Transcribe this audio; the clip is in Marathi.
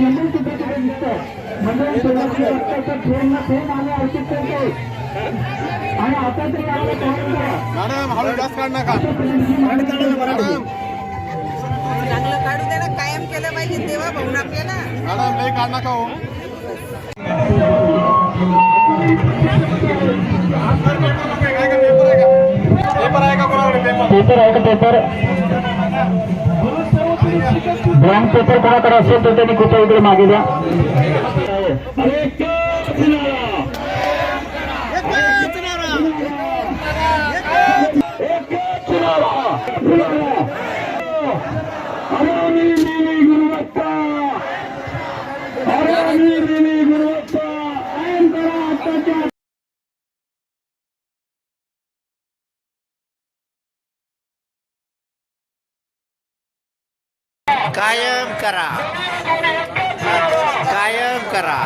मंडळ सुद्धा तिथे दिसतं. मंडळ सोलापूर रस्त्याच्या ट्रेन ना ट्रेन आले अर्चित करते आणि आता तरी आम्हाला पाहून करा मॅडम हळू जास्त काढ नका चांगलं काढू दे ना, कायम केलं पाहिजे तेव्हा भाऊन आपल्याला. मॅडम लई काढ नका हो. पेपर आहे का कोणाकडे? पेपर आहे का? पेपर ब्लँक पेपर कोणाकडे असेल तर त्यांनी कुठे इकडे मागे द्या. गुणवत्ता कायम करा, कायम करा.